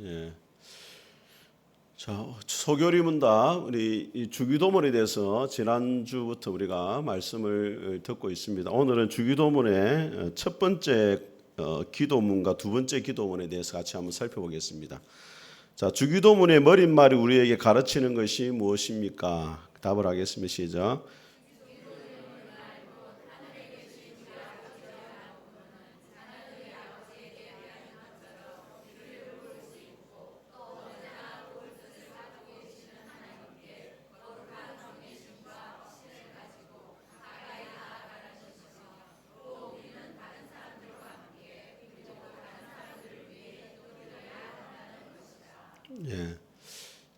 예. 자, 소교리문답 우리 이 주기도문에 대해서 지난주부터 우리가 말씀을 듣고 있습니다. 오늘은 주기도문의 첫 번째 기도문과 두 번째 기도문에 대해서 같이 한번 살펴보겠습니다. 자, 주기도문의 머릿말이 우리에게 가르치는 것이 무엇입니까? 답을 하겠습니다. 시작. 예.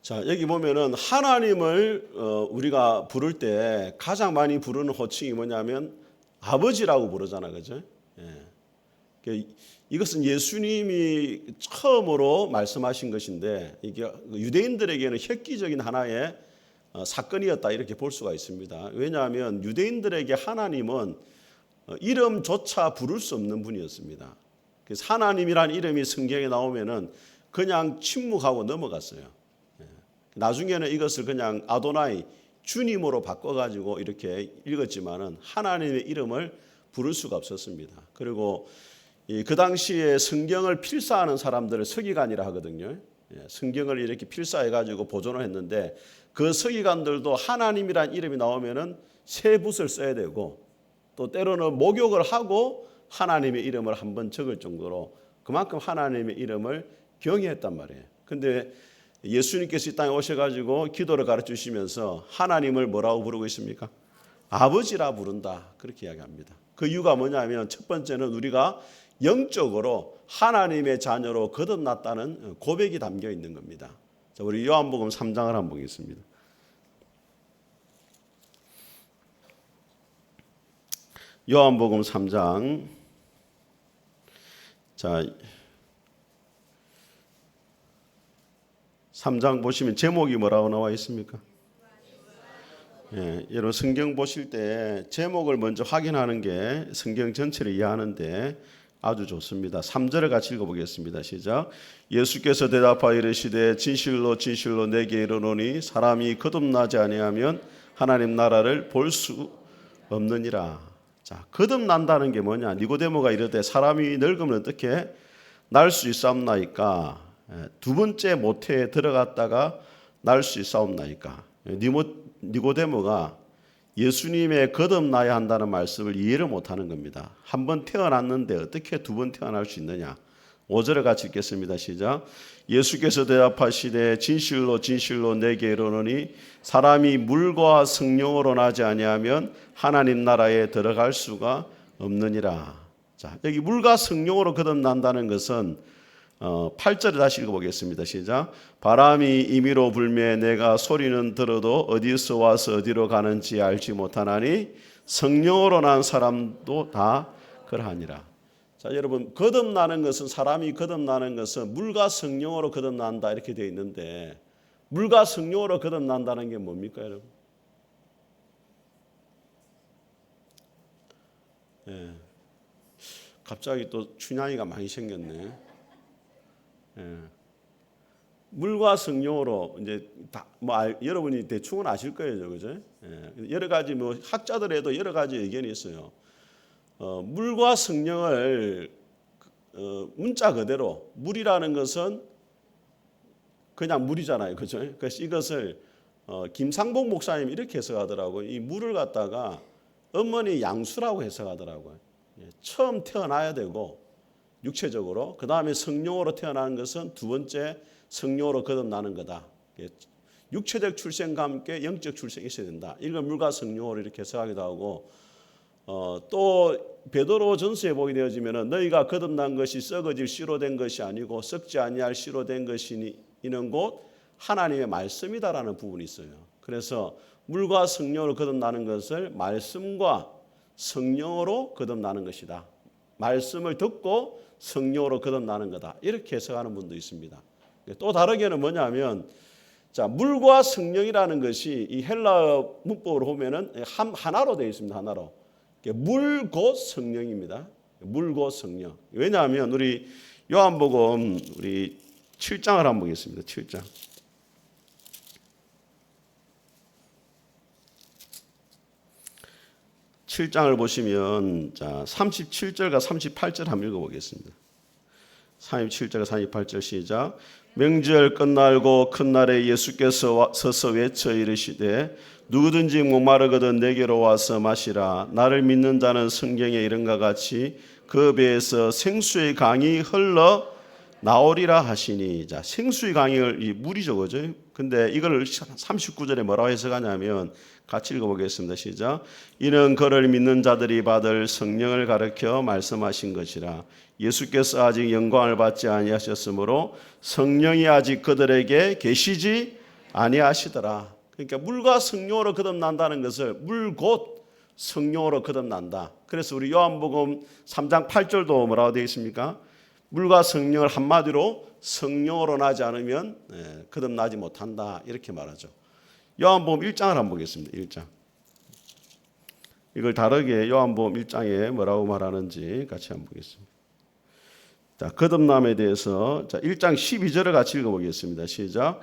자, 여기 보면은 하나님을 우리가 부를 때 가장 많이 부르는 호칭이 뭐냐면 아버지라고 부르잖아, 그죠? 예. 이것은 예수님이 처음으로 말씀하신 것인데 이게 유대인들에게는 획기적인 하나의 사건이었다 이렇게 볼 수가 있습니다. 왜냐하면 유대인들에게 하나님은 이름조차 부를 수 없는 분이었습니다. 그래서 하나님이란 이름이 성경에 나오면은 그냥 침묵하고 넘어갔어요. 나중에는 이것을 그냥 아도나이 주님으로 바꿔가지고 이렇게 읽었지만은 하나님의 이름을 부를 수가 없었습니다. 그리고 그 당시에 성경을 필사하는 사람들을 서기관이라 하거든요. 성경을 이렇게 필사해가지고 보존을 했는데 그 서기관들도 하나님이란 이름이 나오면은 세 붓을 써야 되고 또 때로는 목욕을 하고 하나님의 이름을 한번 적을 정도로 그만큼 하나님의 이름을 경외했단 말이에요. 근데 예수님께서 이 땅에 오셔가지고 기도를 가르치시면서 하나님을 뭐라고 부르고 있습니까? 아버지라 부른다. 그렇게 이야기합니다. 그 이유가 뭐냐면 첫 번째는 우리가 영적으로 하나님의 자녀로 거듭났다는 고백이 담겨 있는 겁니다. 자, 우리 요한복음 3장을 한번 보겠습니다. 요한복음 3장. 자, 3장 보시면 제목이 뭐라고 나와 있습니까? 예, 여러분 성경 보실 때 제목을 먼저 확인하는 게 성경 전체를 이해하는데 아주 좋습니다. 3절을 같이 읽어보겠습니다. 시작. 예수께서 대답하여 이르시되 진실로 진실로 내게 이르노니 사람이 거듭나지 아니하면 하나님 나라를 볼 수 없느니라. 자, 거듭난다는 게 뭐냐? 니고데모가 이르되 사람이 늙으면 어떻게 날 수 있사옵나이까? 두 번째 모태에 들어갔다가 날 수 있사옵나이까? 니고데모가 예수님의 거듭나야 한다는 말씀을 이해를 못하는 겁니다. 한 번 태어났는데 어떻게 두 번 태어날 수 있느냐? 5절을 같이 읽겠습니다. 시작. 예수께서 대답하시되 진실로 진실로 내게 이르노니 사람이 물과 성령으로 나지 아니하면 하나님 나라에 들어갈 수가 없느니라. 자, 여기 물과 성령으로 거듭난다는 것은 8절을 다시 읽어보겠습니다. 시작. 바람이 임의로 불매 내가 소리는 들어도 어디서 와서 어디로 가는지 알지 못하나니 성령으로 난 사람도 다 그러하니라. 자, 여러분 거듭나는 것은 사람이 거듭나는 것은 물과 성령으로 거듭난다 이렇게 되어 있는데 물과 성령으로 거듭난다는 게 뭡니까, 여러분? 예. 갑자기 또 춘향이가 많이 생겼네. 예. 물과 성령으로 이제 다 여러분이 대충은 아실 거예요, 그죠? 예. 여러 가지 학자들에도 여러 가지 의견이 있어요. 물과 성령을 문자 그대로 물이라는 것은 그냥 물이잖아요, 그죠? 그래서 이것을 김상복 목사님 이렇게 해석하더라고요. 이 물을 갖다가 어머니 양수라고 해석하더라고요. 예. 처음 태어나야 되고 육체적으로 그 다음에 성령으로 태어나는 것은 두 번째 성령으로 거듭나는 거다. 육체적 출생과 함께 영적 출생이 있어야 된다. 이걸 물과 성령으로 이렇게 해석하기도 하고 또 베드로 전서에 보게 되어지면은 너희가 거듭난 것이 썩어질 씨로 된 것이 아니고 썩지 아니할 씨로 된 것이 이는 곧 하나님의 말씀이다라는 부분이 있어요. 그래서 물과 성령으로 거듭나는 것을 말씀과 성령으로 거듭나는 것이다. 말씀을 듣고 성령으로 거듭나는 거다. 이렇게 해석하는 분도 있습니다. 또 다르게는 뭐냐면 자, 물과 성령이라는 것이 이 헬라어 문법으로 보면은 하나로 되어 있습니다. 하나로. 물 곧 성령입니다. 물 곧 성령. 왜냐하면 우리 요한복음 우리 7장을 한번 보겠습니다. 7장. 7장을 보시면 자 37절과 38절 한번 읽어보겠습니다. 37절과 38절 시작. 명절 끝날고 큰 날에 예수께서 서서 외쳐 이르시되 누구든지 목마르거든 내게로 와서 마시라. 나를 믿는 자는 성경에 이른과 같이 그 배에서 생수의 강이 흘러 나오리라 하시니. 자, 생수의 강을 이 물이죠, 그죠? 근데 이걸 39절에 뭐라고 해석하냐면 같이 읽어보겠습니다. 시작. 이는 그를 믿는 자들이 받을 성령을 가르쳐 말씀하신 것이라. 예수께서 아직 영광을 받지 아니하셨으므로 성령이 아직 그들에게 계시지 아니하시더라. 그러니까 물과 성령으로 거듭난다는 것을 물 곧 성령으로 거듭난다. 그래서 우리 요한복음 3장 8절도 뭐라고 되어 있습니까? 물과 성령을 한마디로 성령으로 나지 않으면 거듭나지 못한다. 이렇게 말하죠. 요한복음 1장을 한번 보겠습니다. 1장. 이걸 다르게 요한복음 1장에 뭐라고 말하는지 같이 한번 보겠습니다. 자, 거듭남에 대해서 자, 1장 12절을 같이 읽어보겠습니다. 시작.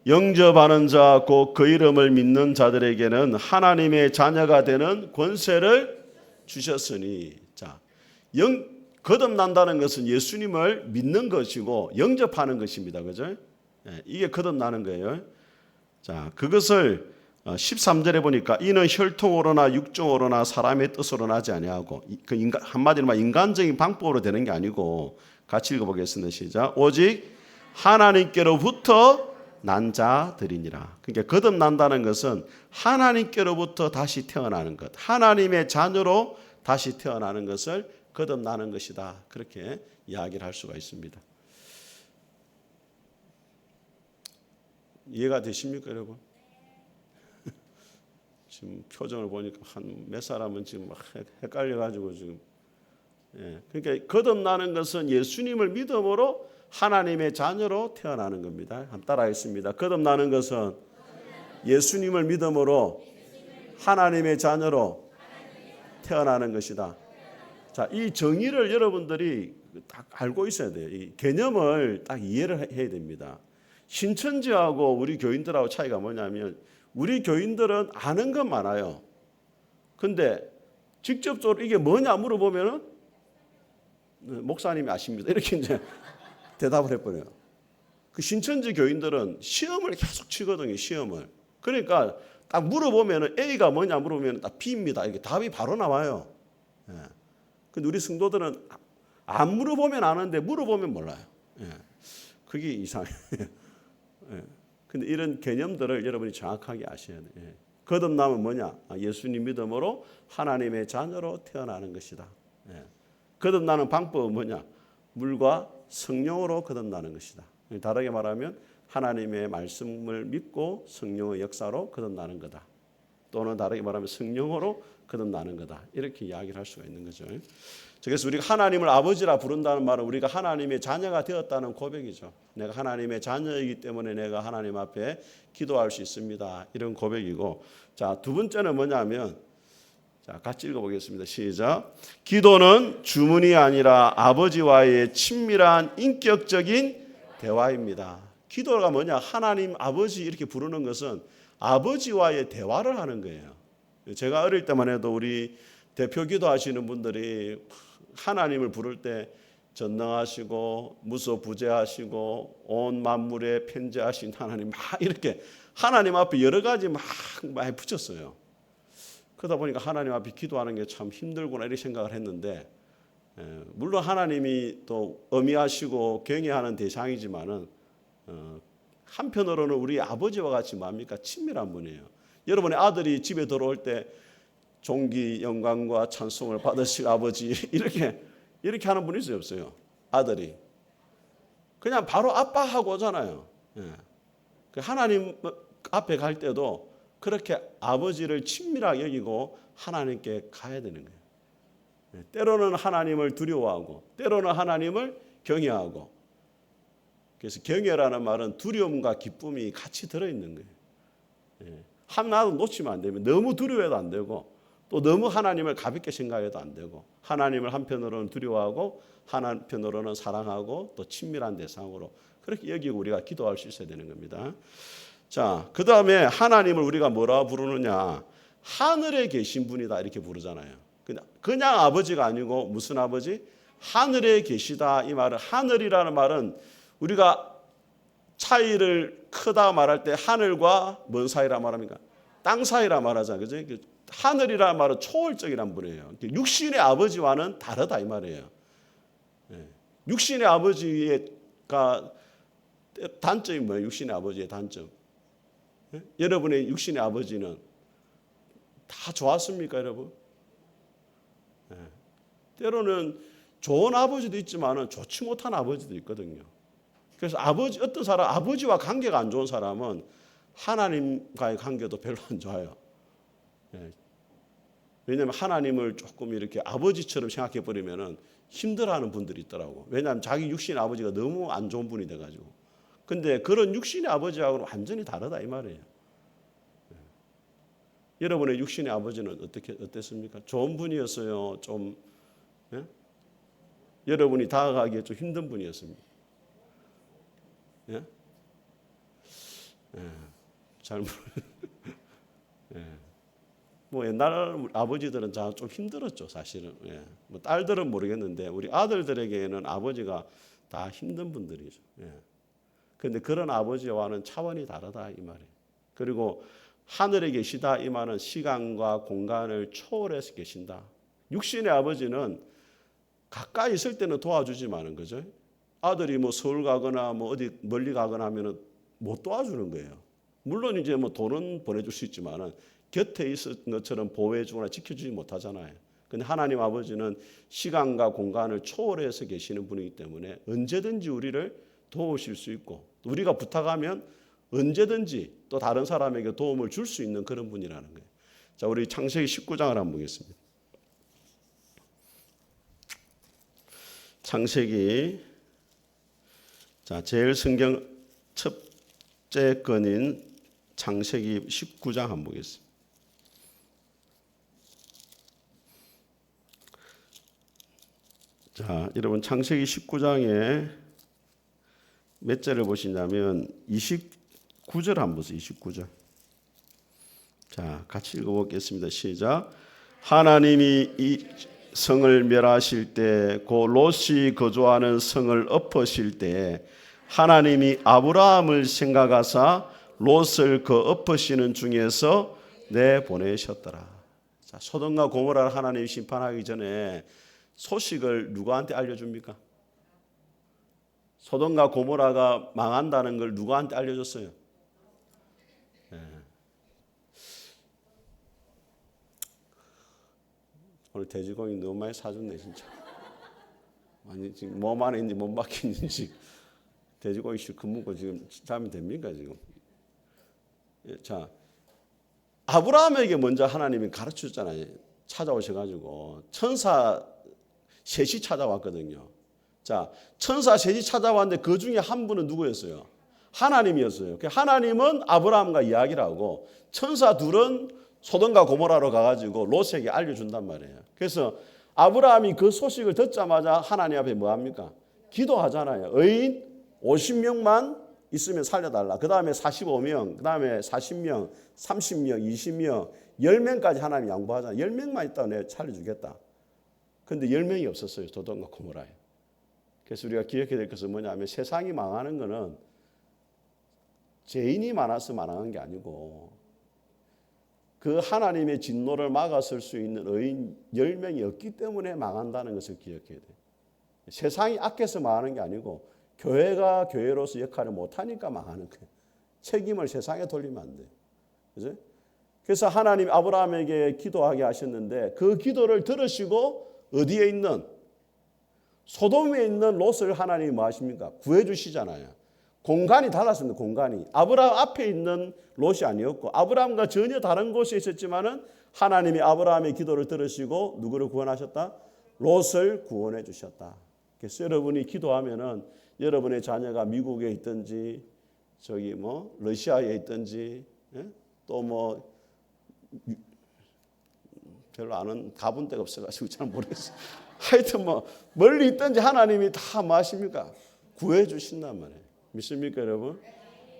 영접하는 자 곧 그 이름을 믿는 자들에게는 하나님의 자녀가 되는 권세를 주셨으니. 자, 거듭난다는 것은 예수님을 믿는 것이고 영접하는 것입니다. 그죠? 이게 거듭나는 거예요. 자, 그것을 13절에 보니까 이는 혈통으로나 육종으로나 사람의 뜻으로 나지 아니하고 한마디로 말 인간적인 방법으로 되는 게 아니고 같이 읽어보겠습니다. 시작. 오직 하나님께로부터 난 자들이니라. 그러니까 거듭난다는 것은 하나님께로부터 다시 태어나는 것, 하나님의 자녀로 다시 태어나는 것을 거듭나는 것이다. 그렇게 이야기를 할 수가 있습니다. 이해가 되십니까, 여러분? 지금 표정을 보니까 한 몇 사람은 지금 막 헷갈려가지고 지금. 그러니까 거듭나는 것은 예수님을 믿음으로 하나님의 자녀로 태어나는 겁니다. 한번 따라하겠습니다. 거듭나는 것은 예수님을 믿음으로 하나님의 자녀로 태어나는 것이다. 자, 이 정의를 여러분들이 딱 알고 있어야 돼요. 이 개념을 딱 이해를 해야 됩니다. 신천지하고 우리 교인들하고 차이가 뭐냐면 우리 교인들은 아는 건 많아요. 근데 직접적으로 이게 뭐냐 물어보면은 목사님이 아십니다. 이렇게 이제 대답을 해버려요. 그 신천지 교인들은 시험을 계속 치거든요. 시험을. 그러니까 딱 물어보면은 A가 뭐냐 물어보면 딱 B입니다. 이게 답이 바로 나와요. 근데 우리 성도들은 안 물어보면 아는데 물어보면 몰라요. 그게 이상해요. 근데 이런 개념들을 여러분이 정확하게 아셔야 돼요. 거듭남은 뭐냐? 예수님 믿음으로 하나님의 자녀로 태어나는 것이다. 거듭나는 방법은 뭐냐? 물과 성령으로 거듭나는 것이다. 다르게 말하면 하나님의 말씀을 믿고 성령의 역사로 거듭나는 거다. 또는 다르게 말하면 성령으로 거듭나는 거다. 이렇게 이야기를 할 수가 있는 거죠. 그래서 우리가 하나님을 아버지라 부른다는 말은 우리가 하나님의 자녀가 되었다는 고백이죠. 내가 하나님의 자녀이기 때문에 내가 하나님 앞에 기도할 수 있습니다. 이런 고백이고, 자, 두 번째는 뭐냐면, 자, 같이 읽어보겠습니다. 시작. 기도는 주문이 아니라 아버지와의 친밀한 인격적인 대화입니다. 기도가 뭐냐? 하나님 아버지 이렇게 부르는 것은 아버지와의 대화를 하는 거예요. 제가 어릴 때만 해도 우리 대표 기도하시는 분들이 하나님을 부를 때 전능하시고 무소부재하시고 온 만물에 편재하신 하나님 막 이렇게 하나님 앞에 여러 가지 막 많이 붙였어요. 그러다 보니까 하나님 앞에 기도하는 게 참 힘들구나 이렇게 생각을 했는데, 물론 하나님이 또 어미하시고 경외하는 대상이지만은 한편으로는 우리 아버지와 같이 뭡니까? 친밀한 분이에요. 여러분의 아들이 집에 들어올 때 존귀 영광과 찬송을 받으실 아버지 이렇게 하는 분이 있어요, 없어요? 아들이 그냥 바로 아빠하고 오잖아요. 하나님 앞에 갈 때도 그렇게 아버지를 친밀하게 여기고 하나님께 가야 되는 거예요. 때로는 하나님을 두려워하고 때로는 하나님을 경외하고. 그래서 경외라는 말은 두려움과 기쁨이 같이 들어있는 거예요. 하나도 놓치면 안 되면 너무 두려워해도 안 되고 또 너무 하나님을 가볍게 생각해도 안 되고 하나님을 한편으로는 두려워하고 한편으로는 사랑하고 또 친밀한 대상으로 그렇게 여기고 우리가 기도할 수 있어야 되는 겁니다. 자, 그 다음에 하나님을 우리가 뭐라 부르느냐? 하늘에 계신 분이다 이렇게 부르잖아요. 그냥 아버지가 아니고 무슨 아버지? 하늘에 계시다. 이 말은 하늘이라는 말은 우리가 차이를 크다 말할 때 하늘과 뭔 사이라 말합니까? 땅 사이라 말하잖아요. 그죠? 하늘이라는 말은 초월적이란 분이에요. 육신의 아버지와는 다르다 이 말이에요. 육신의 아버지가 단점이 뭐예요? 육신의 아버지의 단점. 여러분의 육신의 아버지는 다 좋았습니까, 여러분? 때로는 좋은 아버지도 있지만 좋지 못한 아버지도 있거든요. 그래서 어떤 사람, 아버지와 관계가 안 좋은 사람은 하나님과의 관계도 별로 안 좋아요. 왜냐하면 하나님을 조금 이렇게 아버지처럼 생각해 버리면 힘들어하는 분들이 있더라고. 왜냐하면 자기 육신의 아버지가 너무 안 좋은 분이 돼가지고. 근데 그런 육신의 아버지하고는 완전히 다르다 이 말이에요. 여러분의 육신의 아버지는 어땠습니까? 좋은 분이었어요. 좀 여러분이 다가가기에 좀 힘든 분이었습니다. 예? 잘 뭐 옛날 아버지들은 좀 힘들었죠, 사실은. 뭐 딸들은 모르겠는데 우리 아들들에게는 아버지가 다 힘든 분들이죠. 그런데 그런 아버지와는 차원이 다르다 이 말이에요. 그리고 하늘에 계시다 이 말은 시간과 공간을 초월해서 계신다. 육신의 아버지는 가까이 있을 때는 도와주지만은 그죠? 아들이 뭐 서울 가거나 뭐 어디 멀리 가거나 하면은 못 도와주는 거예요. 물론 이제 뭐 돈은 보내줄 수 있지만은 곁에 있을 것처럼 보호해주거나 지켜주지 못하잖아요. 근데 하나님 아버지는 시간과 공간을 초월해서 계시는 분이기 때문에 언제든지 우리를 도우실 수 있고 우리가 부탁하면 언제든지 또 다른 사람에게 도움을 줄 수 있는 그런 분이라는 거예요. 자, 우리 창세기 19장을 한번 보겠습니다. 창세기 제일 성경 첫째 건인 창세기 19장 한번 보겠습니다. 자, 여러분 창세기 19장에 몇 절을 보시냐면 29절 한번 보세요. 29절. 자, 같이 읽어보겠습니다. 시작. 하나님이 이 성을 멸하실 때, 그 롯이 거주하는 성을 엎으실 때, 하나님이 아브라함을 생각하사 롯을 그 엎으시는 중에서 내보내셨더라. 자, 소돔과 고모라를 하나님이 심판하기 전에 소식을 누구한테 알려줍니까? 소돔과 고모라가 망한다는 걸 누구한테 알려줬어요? 오늘 돼지고기 너무 많이 사줬네 진짜. 아니 지금 몸 안에 있는지 몸 밖에 있는지 돼지고기 실컷 먹고 지금 자면 됩니까 지금? 자, 아브라함에게 먼저 하나님이 가르쳐줬잖아요. 찾아오셔가지고 천사 셋이 찾아왔거든요. 자, 천사 셋이 찾아왔는데 그 중에 한 분은 누구였어요? 하나님이었어요. 하나님은 아브라함과 이야기를 하고 천사 둘은 소돔과 고모라로 가가지고 롯에게 알려준단 말이에요. 그래서 아브라함이 그 소식을 듣자마자 하나님 앞에 뭐 합니까? 기도하잖아요. 의인 50명만 있으면 살려달라. 그 다음에 45명, 그 다음에 40명, 30명, 20명, 10명까지 하나님 양보하잖아요. 10명만 있다고 내가 살려주겠다. 그런데 10명이 없었어요. 소돔과 고모라에. 그래서 우리가 기억해야 될 것은 뭐냐면 세상이 망하는 것은 죄인이 많아서 망하는 게 아니고 그 하나님의 진노를 막았을 수 있는 의인 10명이 없기 때문에 망한다는 것을 기억해야 돼요. 세상이 악해서 망하는 게 아니고 교회가 교회로서 역할을 못하니까 망하는 거예요. 책임을 세상에 돌리면 안 돼요. 그죠? 그래서 하나님 아브라함에게 기도하게 하셨는데 그 기도를 들으시고 어디에 있는 소돔에 있는 롯을 하나님이 뭐 하십니까? 구해주시잖아요. 공간이 달랐습니다. 공간이. 아브라함 앞에 있는 롯이 아니었고 아브라함과 전혀 다른 곳에 있었지만은 하나님이 아브라함의 기도를 들으시고 누구를 구원하셨다? 롯을 구원해 주셨다. 그래서 여러분이 기도하면은 여러분의 자녀가 미국에 있든지 저기 뭐 러시아에 있든지 또 뭐 별로 아는 가본 데가 없어가지고 잘 모르겠어요. 하여튼 뭐 멀리 있든지 하나님이 다 뭐 하십니까? 구해 주신단 말이에요. 믿습니까 여러분?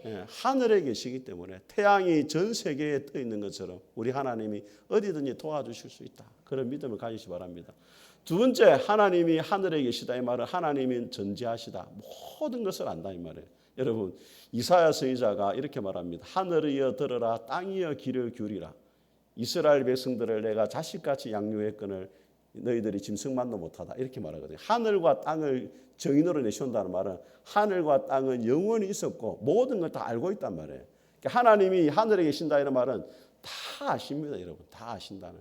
예, 하늘에 계시기 때문에 태양이 전 세계에 떠 있는 것처럼 우리 하나님이 어디든지 도와주실 수 있다. 그런 믿음을 가지시 바랍니다. 두 번째, 하나님이 하늘에 계시다 이 말은 하나님이 전지하시다. 모든 것을 안다 이 말이에요. 여러분 이사야 서기자가 이렇게 말합니다. 하늘이여 들으라, 땅이여 귀를 기울이라. 이스라엘 백성들을 내가 자식같이 양육했거늘 너희들이 짐승만도 못하다. 이렇게 말하거든요. 하늘과 땅을 정인으로 내세운다는 말은 하늘과 땅은 영원히 있었고 모든 걸 다 알고 있단 말이에요. 그러니까 하나님이 하늘에 계신다 이런 말은 다 아십니다. 여러분 다 아신다는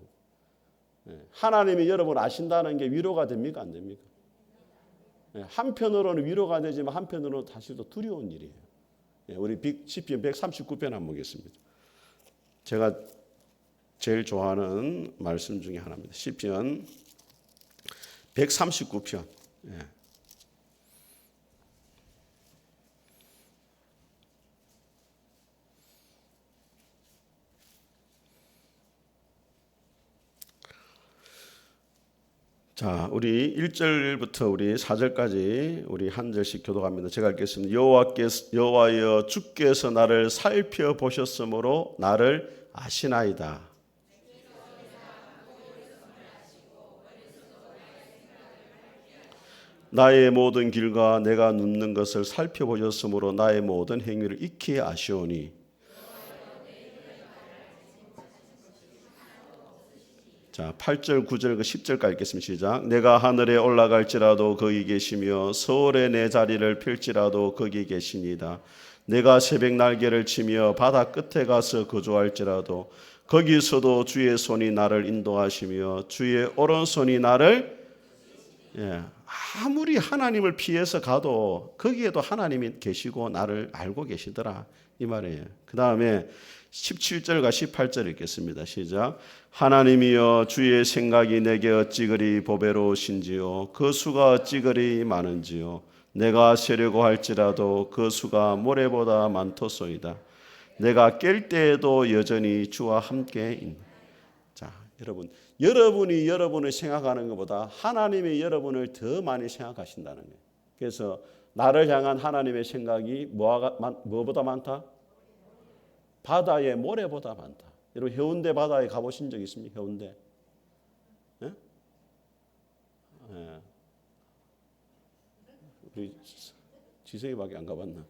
거예요. 하나님이 여러분 아신다는 게 위로가 됩니까? 안 됩니까? 한편으로는 위로가 되지만 한편으로는 사실도 두려운 일이에요. 우리 시편 139편 한번 보겠습니다. 제가 제일 좋아하는 말씀 중에 하나입니다. 시편 139편. 자, 우리 1절부터 우리 4절까지 우리 한 절씩 교독합니다. 제가 읽겠습니다. 여호와여 주께서 나를 살펴보셨으므로 나를 아시나이다. 나의 모든 길과 내가 눕는 것을 살펴보셨으므로 나의 모든 행위를 익히 아시오니. 자, 8절, 9절, 10절까지 읽겠습니다. 시작. 내가 하늘에 올라갈지라도 거기 계시며 서울에 내 자리를 펼지라도 거기 계시니다. 내가 새벽 날개를 치며 바다 끝에 가서 거주할지라도 거기서도 주의 손이 나를 인도하시며 주의 오른손이 나를 아무리 하나님을 피해서 가도 거기에도 하나님이 계시고 나를 알고 계시더라 이 말이에요. 그 다음에 17절과 18절 읽겠습니다. 시작. 하나님이여 주의 생각이 내게 어찌 그리 보배로우신지요 그 수가 어찌 그리 많은지요 내가 세려고 할지라도 그 수가 모래보다 많도소이다. 내가 깰 때에도 여전히 주와 함께 있는. 자, 여러분이 여러분을 생각하는 것보다 하나님이 여러분을 더 많이 생각하신다는 거예요. 그래서 나를 향한 하나님의 생각이 뭐보다 많다? 바다의 모래보다 많다. 여러분 해운대 바다에 가보신 적 있습니까? 해운대? 예? 예. 우리 지성이밖에 안 가봤나?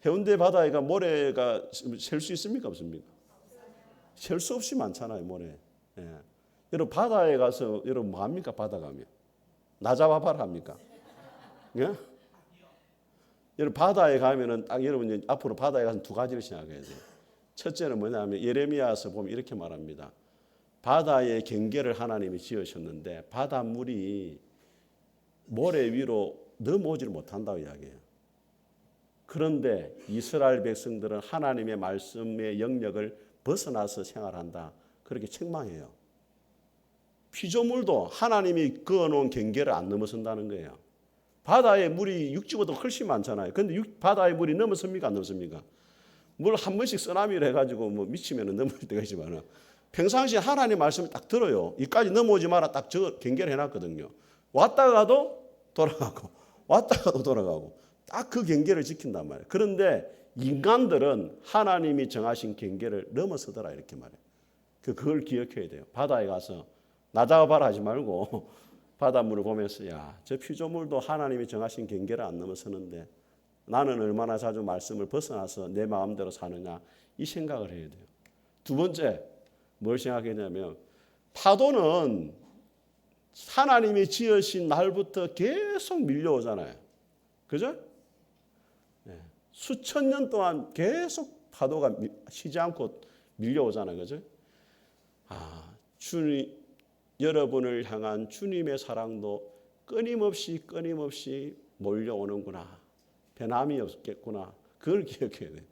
해운대 바다에 모래가 셀 수 있습니까? 없습니까? 셀 수 없이 많잖아요, 모래. 예. 여러분 바다에 가서 여러분 뭐 합니까? 바다 가면 나 잡아봐라 합니까? 예? 여러분 바다에 가면은 딱 여러분 앞으로 바다에 가서 두 가지를 생각해야 돼요. 첫째는 뭐냐면 예레미야서 보면 이렇게 말합니다. 바다의 경계를 하나님이 지으셨는데 바닷물이 모래 위로 넘어오지를 못한다고 이야기해요. 그런데 이스라엘 백성들은 하나님의 말씀의 영역을 벗어나서 생활한다. 그렇게 책망해요. 피조물도 하나님이 그어놓은 경계를 안 넘어선다는 거예요. 바다의 물이 육지보다 훨씬 많잖아요. 그런데 바다의 물이 넘어섭니까? 안 넘어섭니까? 물 한 번씩 쓰나미를 해가지고 뭐 미치면 넘어올 때가 있지만 평상시에 하나님 말씀을 딱 들어요. 이까지 넘어오지 마라 딱 저 경계를 해놨거든요. 왔다가도 돌아가고 왔다가도 돌아가고 딱 그 경계를 지킨단 말이에요. 그런데 인간들은 하나님이 정하신 경계를 넘어서더라 이렇게 말해요. 그걸 기억해야 돼요. 바다에 가서 나 잡아봐라 하지 말고 바닷물을 보면서 야, 저 피조물도 하나님이 정하신 경계를 안 넘어서는데 나는 얼마나 자주 말씀을 벗어나서 내 마음대로 사느냐 이 생각을 해야 돼요. 두 번째 뭘 생각했냐면 파도는 하나님이 지으신 날부터 계속 밀려오잖아요. 그죠? 네. 수천 년 동안 계속 파도가 쉬지 않고 밀려오잖아요. 그죠? 주님, 여러분을 향한 주님의 사랑도 끊임없이 몰려오는구나. 변함이 없겠구나. 그걸 기억해야 돼요.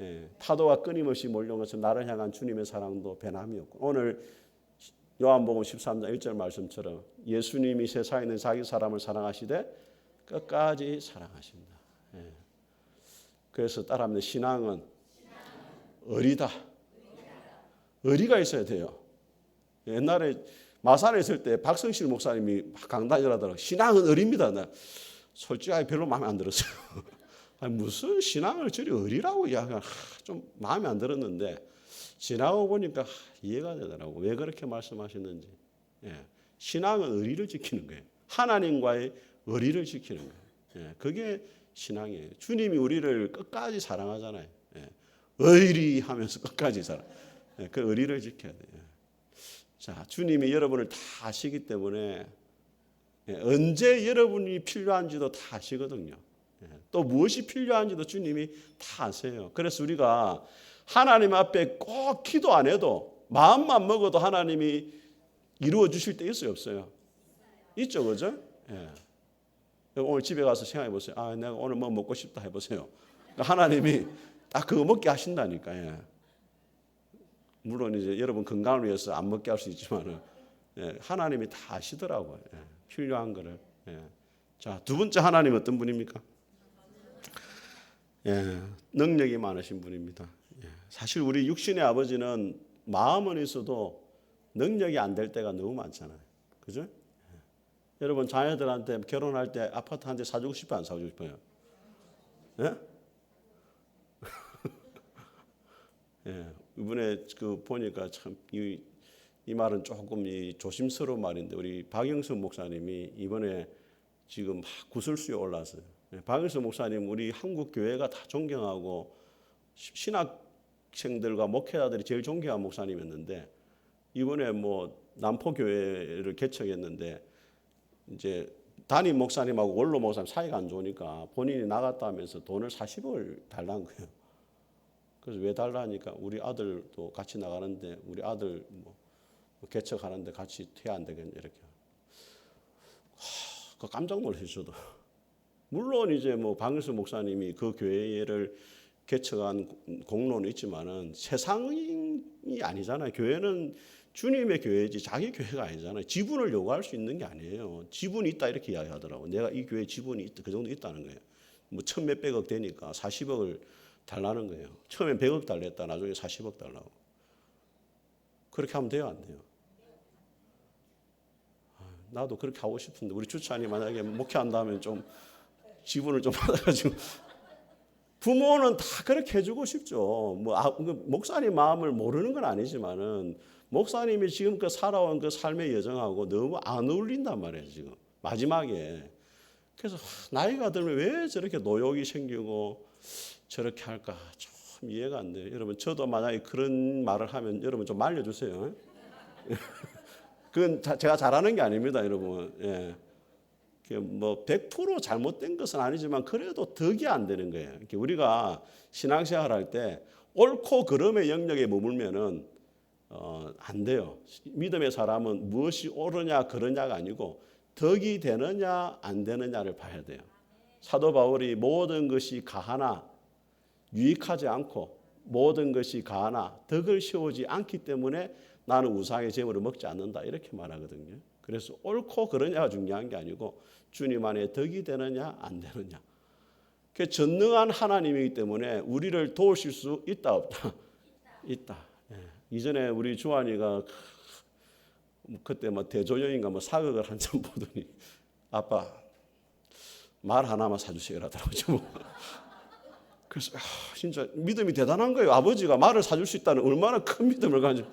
예, 파도가 끊임없이 몰려오는 것처럼 나를 향한 주님의 사랑도 변함이 없고 오늘 요한복음 13장 1절 말씀처럼 예수님이 세상에 있는 자기 사람을 사랑하시되 끝까지 사랑하십니다. 예. 그래서 따라합니다. 신앙은 어리다. 의리가 있어야 돼요. 옛날에 마산에 있을 때 박성실 목사님이 강단을 하더라고요. 신앙은 의리입니다. 나 솔직하게 별로 마음에 안 들었어요. 아니, 무슨 신앙을 저리 의리라고 이야기하면 좀 마음에 안 들었는데 지나고 보니까 이해가 되더라고. 왜 그렇게 말씀하셨는지. 신앙은 의리를 지키는 거예요. 하나님과의 의리를 지키는 거예요. 그게 신앙이에요. 주님이 우리를 끝까지 사랑하잖아요. 의리하면서 끝까지 사랑. 그 의리를 지켜야 돼요. 자, 주님이 여러분을 다 아시기 때문에 언제 여러분이 필요한지도 다 아시거든요. 또 무엇이 필요한지도 주님이 다 아세요. 그래서 우리가 하나님 앞에 꼭 기도 안 해도 마음만 먹어도 하나님이 이루어 주실 때 있어요, 없어요? 있죠, 그죠? 오늘 집에 가서 생각해 보세요. 아, 내가 오늘 뭐 먹고 싶다 해보세요. 하나님이 딱 그거 먹게 하신다니까. 물론 이제 여러분 건강을 위해서 안 먹게 할 수 있지만은 하나님이 다 아시더라고요. 필요한 거를. 자, 두 번째 하나님 어떤 분입니까? 능력이 많으신 분입니다. 사실 우리 육신의 아버지는 마음은 있어도 능력이 안 될 때가 너무 많잖아요. 그죠? 여러분 자녀들한테 결혼할 때 아파트 한 대 사주고 싶어요? 안 사주고 싶어요? 이번에 그 보니까 참 이 말은 조금 조심스러운 말인데 우리 박영수 목사님이 이번에 지금 막 구설수에 올랐어요. 박영수 목사님 우리 한국 교회가 다 존경하고 신학생들과 목회자들이 제일 존경한 목사님이었는데 이번에 뭐 남포 교회를 개척했는데 이제 담임 목사님하고 원로 목사님 사이가 안 좋으니까 본인이 나갔다 하면서 돈을 40억을 달라는 거예요. 그래서 왜 달라 하니까 우리 아들도 같이 나가는데 우리 아들 뭐 개척하는데 같이 퇴 안 되겠냐 이렇게. 그 깜짝 놀랐어요 저도. 물론 이제 뭐 박영수 목사님이 그 교회를 개척한 공로는 있지만은 세상이 아니잖아요. 교회는 주님의 교회지 자기 교회가 아니잖아요. 지분을 요구할 수 있는 게 아니에요. 지분이 있다 이렇게 이야기하더라고요. 내가 이 교회 지분이 있다 그 정도 있다는 거예요. 뭐 천 몇백억 되니까 40억을 달라는 거예요. 처음엔 100억 달랬다 나중에 40억 달라고. 그렇게 하면 돼요 안 돼요? 나도 그렇게 하고 싶은데 우리 주찬이 만약에 목회한다면 좀 지분을 좀 받아가지고 부모는 다 그렇게 해주고 싶죠. 뭐 목사님 마음을 모르는 건 아니지만은 목사님이 지금껏 살아온 그 삶의 여정하고 너무 안 어울린단 말이에요 지금 마지막에. 그래서 나이가 들면 왜 저렇게 노욕이 생기고 저렇게 할까 좀 이해가 안 돼요. 여러분 저도 만약에 그런 말을 하면 여러분 좀 말려주세요. 그건 제가 잘하는 게 아닙니다, 여러분. 뭐 100% 잘못된 것은 아니지만 그래도 덕이 안 되는 거예요. 우리가 신앙생활 할 때 옳고 그름의 영역에 머물면은 안 돼요. 믿음의 사람은 무엇이 옳으냐 그러냐가 아니고 덕이 되느냐 안 되느냐를 봐야 돼요. 사도 바울이 모든 것이 가하나 유익하지 않고 모든 것이 가하나 덕을 세우지 않기 때문에 나는 우상의 제물을 먹지 않는다 이렇게 말하거든요. 그래서 옳고 그러냐가 중요한 게 아니고 주님 안에 덕이 되느냐 안 되느냐. 그 전능한 하나님이기 때문에 우리를 도우실 수 있다 없다? 있다. 이전에 우리 주한이가 그때 뭐 대조영인가 뭐 사극을 한참 보더니 아빠 말 하나만 사주세요 하더라고요. 그래서 진짜 믿음이 대단한 거예요. 아버지가 말을 사줄 수 있다는 얼마나 큰 믿음을 가지고.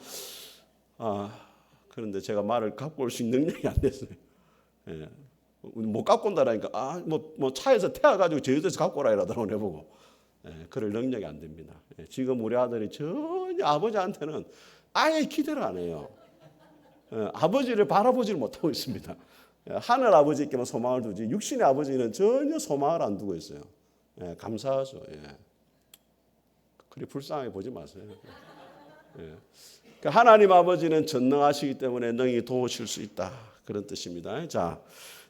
그런데 제가 말을 갖고 올 수 있는 능력이 안 됐어요. 못 갖고 온다라니까 뭐 차에서 태워가지고 제주도에서 갖고 오라 이러더라고요. 내보고. 그럴 능력이 안 됩니다. 지금 우리 아들이 전혀 아버지한테는 아예 기대를 안 해요. 아버지를 바라보지를 못하고 있습니다. 하늘 아버지께만 소망을 두지 육신의 아버지는 전혀 소망을 안 두고 있어요. 감사하죠. 그리 불쌍하게 보지 마세요. 하나님 아버지는 전능하시기 때문에 능히 도우실 수 있다. 그런 뜻입니다. 자,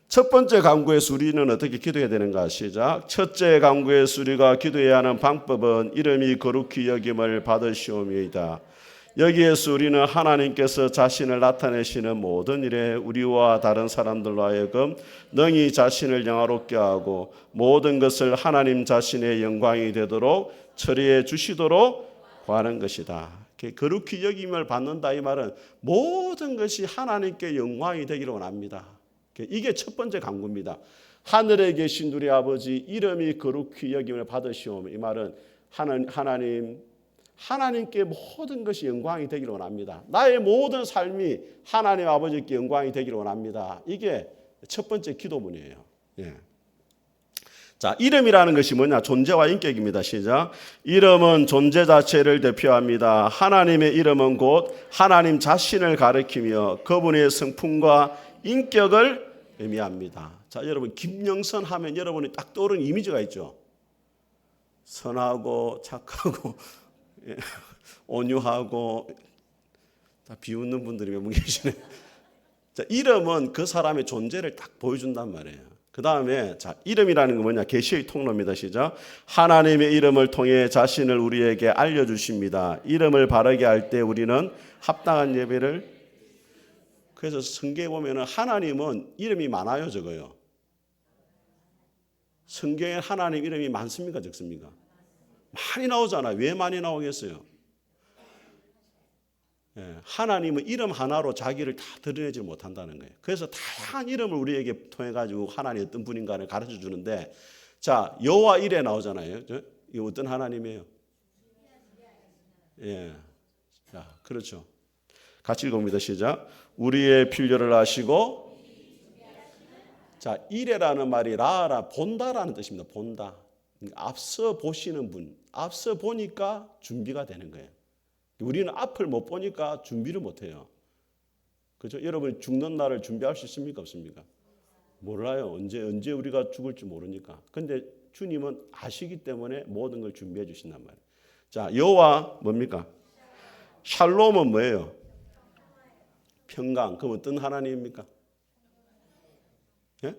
첫 번째 간구의 수리는 어떻게 기도해야 되는가? 시작. 첫째 간구의 수리가 기도해야 하는 방법은 이름이 거룩히 여김을 받으시오미이다. 여기에서 우리는 하나님께서 자신을 나타내시는 모든 일에 우리와 다른 사람들로 하여금 능히 자신을 영화롭게 하고 모든 것을 하나님 자신의 영광이 되도록 처리해 주시도록 구하는 것이다. 거룩히 여김을 받는다 이 말은 모든 것이 하나님께 영광이 되기를 원합니다. 이게 첫 번째 간구입니다. 하늘에 계신 우리 아버지 이름이 거룩히 여김을 받으시오며 이 말은 하나님께 모든 것이 영광이 되기를 원합니다. 나의 모든 삶이 하나님 아버지께 영광이 되기를 원합니다. 이게 첫 번째 기도문이에요. 예. 자, 이름이라는 것이 뭐냐? 존재와 인격입니다. 시작. 이름은 존재 자체를 대표합니다. 하나님의 이름은 곧 하나님 자신을 가리키며 그분의 성품과 인격을 의미합니다. 자, 여러분 김영선 하면 여러분이 딱 떠오르는 이미지가 있죠. 선하고 착하고 온유하고 다 비웃는 분들이 몇 분 계시네. 자, 이름은 그 사람의 존재를 딱 보여준단 말이에요. 그 다음에 자, 이름이라는 건 뭐냐? 계시의 통로입니다. 시작. 하나님의 이름을 통해 자신을 우리에게 알려주십니다. 이름을 바르게 할 때 우리는 합당한 예배를. 그래서 성경에 보면 하나님은 이름이 많아요, 적어요. 성경에 하나님 이름이 많습니까, 적습니까? 많이 나오잖아요. 왜 많이 나오겠어요? 예, 하나님은 이름 하나로 자기를 다 드러내지 못한다는 거예요. 그래서 다양한 이름을 우리에게 통해 가지고 하나님이 어떤 분인가를 가르쳐 주는데, 자, 여호와 이레 나오잖아요. 이 어떤 하나님이에요? 예, 자, 그렇죠. 같이 읽어봅니다. 시작. 우리의 필요를 아시고, 자, 이레라는 말이 라라 본다라는 뜻입니다. 본다. 앞서 보시는 분, 앞서 보니까 준비가 되는 거예요. 우리는 앞을 못 보니까 준비를 못 해요. 그렇죠? 여러분 죽는 날을 준비할 수 있습니까? 없습니까? 몰라요. 언제 우리가 죽을지 모르니까. 근데 주님은 아시기 때문에 모든 걸 준비해 주신단 말이에요. 자, 여호와 뭡니까? 샬롬은 뭐예요? 평강. 그럼 어떤 하나님입니까? 예?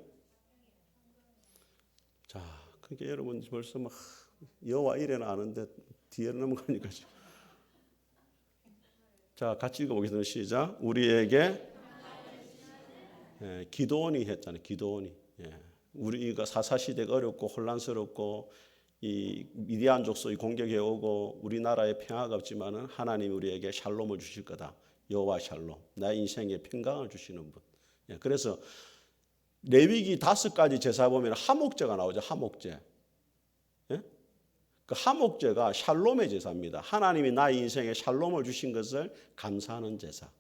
자, 그러니까 여러분 벌써 막 여호와 이래는 아는데 뒤에 넘어가니까. 자, 같이 읽어보겠습니다. 시작. 우리에게 기도원이 했잖아요. 기도원이. 우리가 사사시대가 어렵고 혼란스럽고 이 미디안 족속이 공격해 오고 우리나라에 평화가 없지만은 하나님이 우리에게 샬롬을 주실 거다. 여호와 샬롬. 나의 인생에 평강을 주시는 분. 그래서 레위기 5가지 제사 보면 하목제가 나오죠. 하목제. 그 하목제가 샬롬의 제사입니다. 하나님이 나의 인생에 샬롬을 주신 것을 감사하는 제사.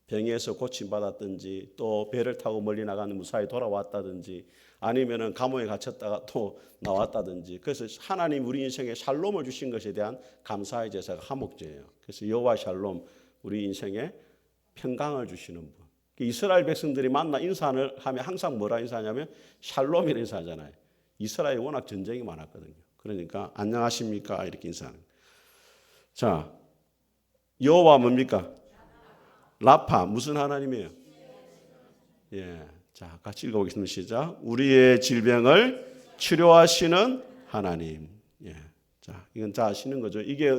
병에서 고침받았든지 또 배를 타고 멀리 나가는 무사히 돌아왔다든지 아니면은 감옥에 갇혔다가 또 나왔다든지 그래서 하나님 우리 인생에 샬롬을 주신 것에 대한 감사의 제사가 하목제예요. 그래서 여호와 샬롬 우리 인생에 평강을 주시는 분. 이스라엘 백성들이 만나 인사를 하면 항상 뭐라 인사하냐면 샬롬이라 인사하잖아요. 이스라엘에 워낙 전쟁이 많았거든요. 그러니까 안녕하십니까 이렇게 인사하는. 자, 여호와 뭡니까? 라파 무슨 하나님이에요? 예, 자 같이 읽어보겠습니다. 시작. 우리의 질병을 치료하시는 하나님. 예, 자 이건 다 아시는 거죠. 이게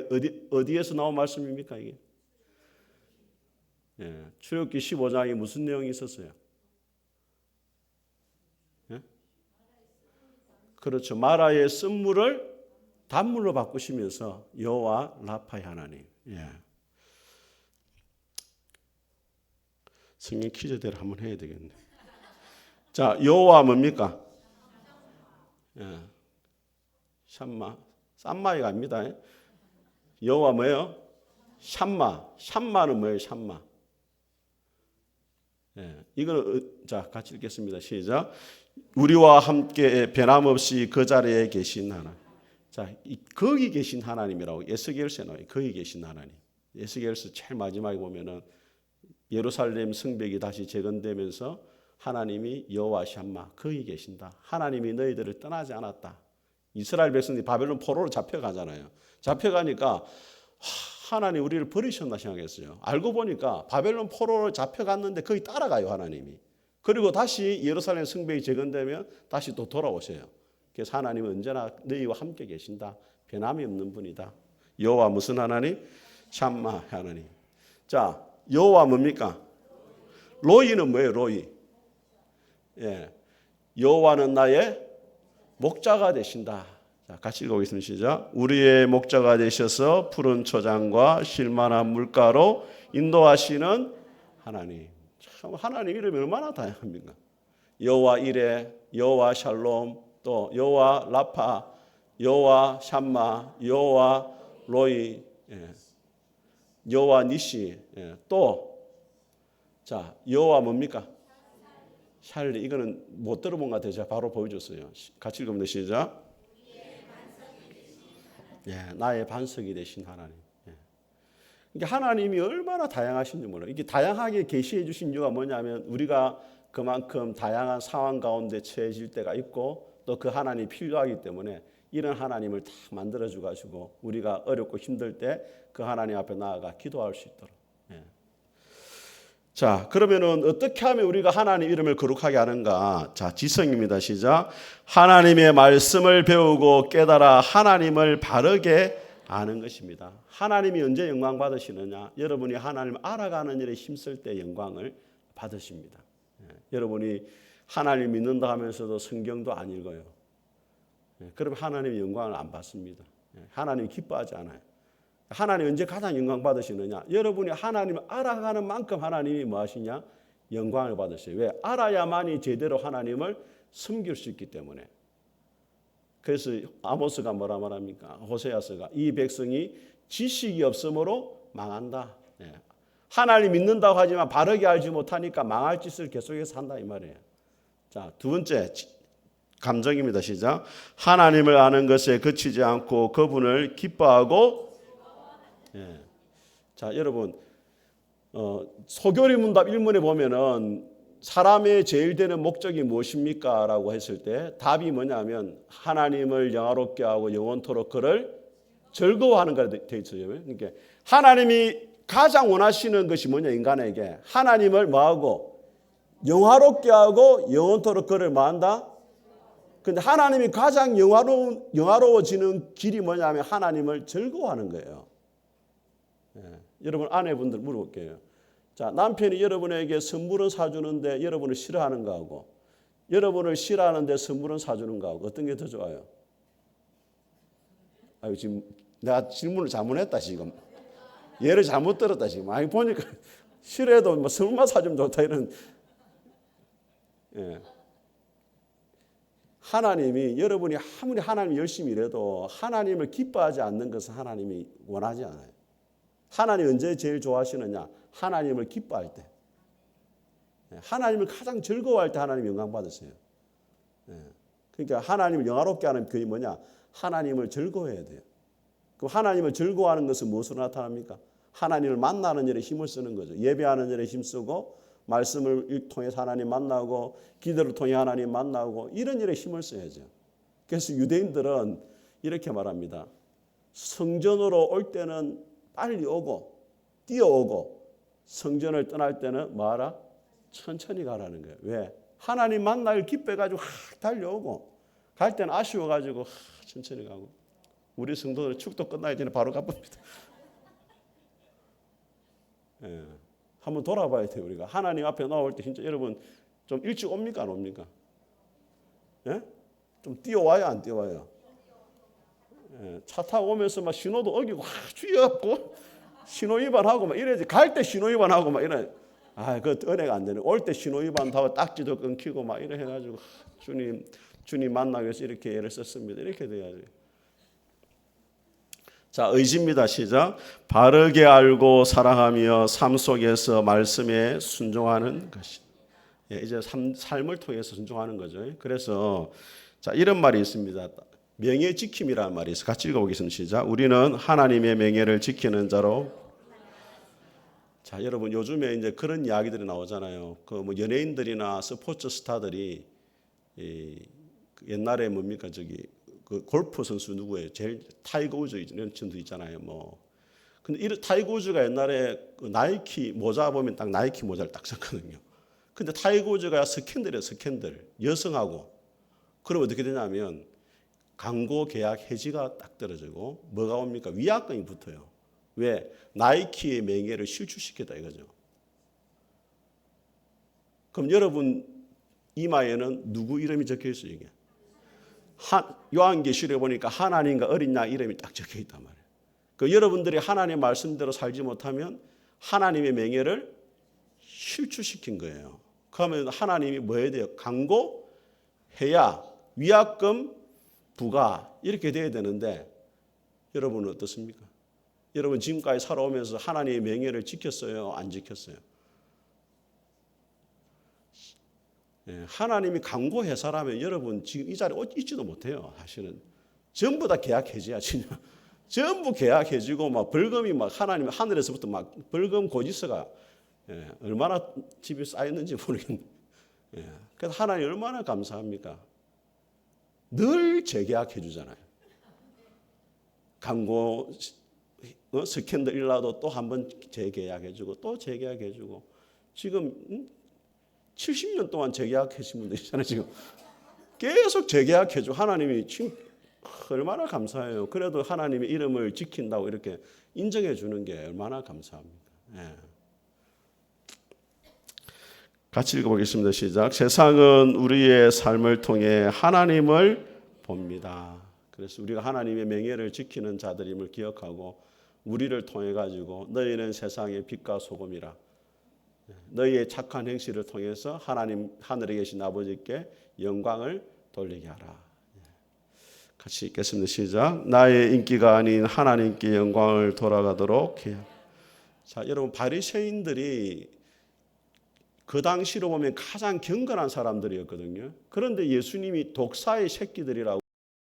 어디에서 나온 말씀입니까 이게? 예, 출애굽기 15장에 무슨 내용이 있었어요? 그렇죠. 마라의 쓴물을 단물로 바꾸시면서 여호와 라파의 하나님. 예. 성경 퀴즈대로 한번 해야 되겠네. 자, 여호와 뭡니까? 예. 샴마. 쌈마이가 아닙니다. 여호와 뭐예요? 샴마. 샴마는 뭐예요? 샴마. 예. 이거는 자, 같이 읽겠습니다. 시작. 우리와 함께 변함없이 그 자리에 계신 하나님. 자, 거기 계신 하나님이라고 에스겔서에 나와요. 거기 계신 하나님. 에스겔서 제일 마지막에 보면은 예루살렘 성벽이 다시 재건되면서 하나님이 여호와 샴마 거기 계신다. 하나님이 너희들을 떠나지 않았다. 이스라엘 백성들이 바벨론 포로로 잡혀가잖아요. 잡혀가니까 하나님 우리를 버리셨나 생각했어요. 알고 보니까 바벨론 포로로 잡혀갔는데 거기 따라가요 하나님이. 그리고 다시 예루살렘 성벽이 재건되면 다시 또 돌아오셔요. 그래서 하나님은 언제나 너희와 함께 계신다. 변함이 없는 분이다. 여호와 무슨 하나님? 샴마 하나님. 자, 여호와 뭡니까? 로이는 뭐예요? 로이. 예, 여호와는 나의 목자가 되신다. 자, 같이 읽어보겠습니다. 시작. 우리의 목자가 되셔서 푸른 초장과 쉴만한 물가로 인도하시는 하나님. 참 하나님 이름이 얼마나 다양합니까? 여호와 이레, 여호와 샬롬, 또 여호와 라파, 여호와 샴마, 여호와 로이, 여호와 니시, 또 자, 여호와 뭡니까? 샬리. 이거는 못 들어본 것 같아요. 제가 바로 보여줬어요. 같이 읽으면 시작. 나의 반석이 되신 하나님. 이게 하나님이 얼마나 다양하신지 몰라요. 이게 다양하게 계시해 주신 이유가 뭐냐면 우리가 그만큼 다양한 상황 가운데 처해질 때가 있고 또 그 하나님이 필요하기 때문에 이런 하나님을 다 만들어줘 가지고 우리가 어렵고 힘들 때 그 하나님 앞에 나아가 기도할 수 있도록. 자, 그러면은 어떻게 하면 우리가 하나님 이름을 거룩하게 하는가? 자, 지성입니다. 시작. 하나님의 말씀을 배우고 깨달아 하나님을 바르게 아는 것입니다. 하나님이 언제 영광 받으시느냐? 여러분이 하나님을 알아가는 일에 힘쓸 때 영광을 받으십니다. 여러분이 하나님 믿는다 하면서도 성경도 안 읽어요. 그러면 하나님의 영광을 안 받습니다. 하나님이 기뻐하지 않아요. 하나님 언제 가장 영광 받으시느냐? 여러분이 하나님을 알아가는 만큼 하나님이 뭐 하시냐? 영광을 받으세요. 왜? 알아야만이 제대로 하나님을 섬길 수 있기 때문에. 그래서 아모스가 뭐라 말합니까? 호세아서가 이 백성이 지식이 없으므로 망한다. 하나님 믿는다고 하지만 바르게 알지 못하니까 망할 짓을 계속해서 한다 이 말이에요. 자, 두 번째 감정입니다. 시작. 하나님을 아는 것에 그치지 않고 그분을 기뻐하고. 자, 여러분 소교리 문답 1문에 보면은 사람의 제일 되는 목적이 무엇입니까? 라고 했을 때 답이 뭐냐면 하나님을 영화롭게 하고 영원토록 그를 즐거워하는 거라 되어 있어요. 그러니까 하나님이 가장 원하시는 것이 뭐냐? 인간에게 하나님을 뭐하고 영화롭게 하고 영원토록 그를 뭐한다? 근데 하나님이 가장 영화로워지는 길이 뭐냐면 하나님을 즐거워하는 거예요. 여러분 아내분들 물어볼게요. 자, 남편이 여러분에게 선물은 사주는데 여러분을 싫어하는 거하고 여러분을 싫어하는데 선물은 사주는 거하고 어떤 게 더 좋아요? 아유, 지금 내가 질문을 잘못했다 지금. 예를 잘못 들었다 지금. 아니 보니까 싫어해도 뭐 선물만 사주면 좋다 이런. 하나님이 여러분이 아무리 하나님 열심히 일해도 하나님을 기뻐하지 않는 것은 하나님이 원하지 않아요. 하나님 언제 제일 좋아하시느냐? 하나님을 기뻐할 때. 하나님을 가장 즐거워할 때 하나님 영광 받으세요. 그러니까 하나님을 영화롭게 하는 그게 뭐냐? 하나님을 즐거워해야 돼요. 그럼 하나님을 즐거워하는 것은 무엇으로 나타납니까? 하나님을 만나는 일에 힘을 쓰는 거죠. 예배하는 일에 힘쓰고 말씀을 통해서 하나님 만나고 기도를 통해 하나님 만나고 이런 일에 힘을 써야죠. 그래서 유대인들은 이렇게 말합니다. 성전으로 올 때는 빨리 오고 뛰어오고 성전을 떠날 때는 뭐하라? 천천히 가라는 거예요. 왜? 하나님 만나길 기뻐해가지고 달려오고 갈 때는 아쉬워가지고 천천히 가고 우리 성도들 축도 끝나기 전에 바로 가봅니다. 한번 돌아봐야 돼요. 우리가 하나님 앞에 나올 때 진짜 여러분 좀 일찍 옵니까 안 옵니까? 좀 뛰어와요 안 뛰어와요? 차 타고 오면서 막 신호도 어기고 주의없고 신호 위반하고 막 이래야지. 갈 때 신호 위반하고 막 이래. 그 은혜가 안 되네. 올 때 신호 위반하고 딱지도 끊기고 막 이래 해가지고 주님 만나기 위해서 이렇게 애를 썼습니다. 이렇게 돼야지. 자, 의지입니다. 시작. 바르게 알고 사랑하며 삶 속에서 말씀에 순종하는 것이. 이제 삶을 통해서 순종하는 거죠. 그래서 자, 이런 말이 있습니다. 명예 지킴이라는 말이 있어요. 같이 읽어보겠습니다. 시작. 우리는 하나님의 명예를 지키는 자로. 자, 여러분 요즘에 이제 그런 이야기들이 나오잖아요. 그 뭐 연예인들이나 스포츠 스타들이 옛날에 뭡니까 그 골프 선수 누구예요? 제일 타이거 우즈 이런 친구 있잖아요. 뭐 근데 이 타이거 우즈가 옛날에 그 나이키 모자 보면 딱 나이키 모자를 딱 썼거든요. 근데 타이거 우즈가 스캔들이에요. 스캔들 여성하고 그럼 어떻게 되냐면 광고 계약 해지가 딱 떨어지고 뭐가 옵니까? 위약금이 붙어요. 왜? 나이키의 명예를 실추시켰다 이거죠. 그럼 여러분 이마에는 누구 이름이 적혀 있어요? 이게 요한계시록에 보니까 하나님과 어린 양 이름이 딱 적혀 있단 말이에요. 그 여러분들이 하나님의 말씀대로 살지 못하면 하나님의 명예를 실추시킨 거예요. 그러면 하나님이 뭐 해야 돼요? 강고해야 위약금 부가 이렇게 돼야 되는데 여러분은 어떻습니까? 여러분 지금까지 살아오면서 하나님의 명예를 지켰어요? 안 지켰어요? 하나님이 강고회사라면 여러분 지금 이 자리에 있지도 못해요. 사실은 전부 다 계약 해지야. 진짜 전부 계약 해지고 막 벌금이 막 하나님 하늘에서부터 막 벌금 고지서가 얼마나 집에 쌓였는지 모르겠네. 그래서 하나님 얼마나 감사합니까? 늘 재계약해 주잖아요. 광고 스캔들 일라도 또 한 번 재계약해 주고 또 재계약해 주고 지금 70년 동안 재계약해 주신 분들 있잖아요. 지금 계속 재계약해 주 하나님이 지금 얼마나 감사해요. 그래도 하나님의 이름을 지킨다고 이렇게 인정해 주는 게 얼마나 감사합니까? 같이 읽어보겠습니다. 시작. 세상은 우리의 삶을 통해 하나님을 봅니다. 그래서 우리가 하나님의 명예를 지키는 자들임을 기억하고 우리를 통해 가지고 너희는 세상의 빛과 소금이라. 너희의 착한 행실을 통해서 하나님 하늘에 계신 아버지께 영광을 돌리게 하라. 같이 읽겠습니다. 시작. 나의 인기가 아닌 하나님께 영광을 돌아가도록 해야. 자, 여러분 바리새인들이 그 당시로 보면 가장 경건한 사람들이었거든요. 그런데 예수님이 독사의 새끼들이라고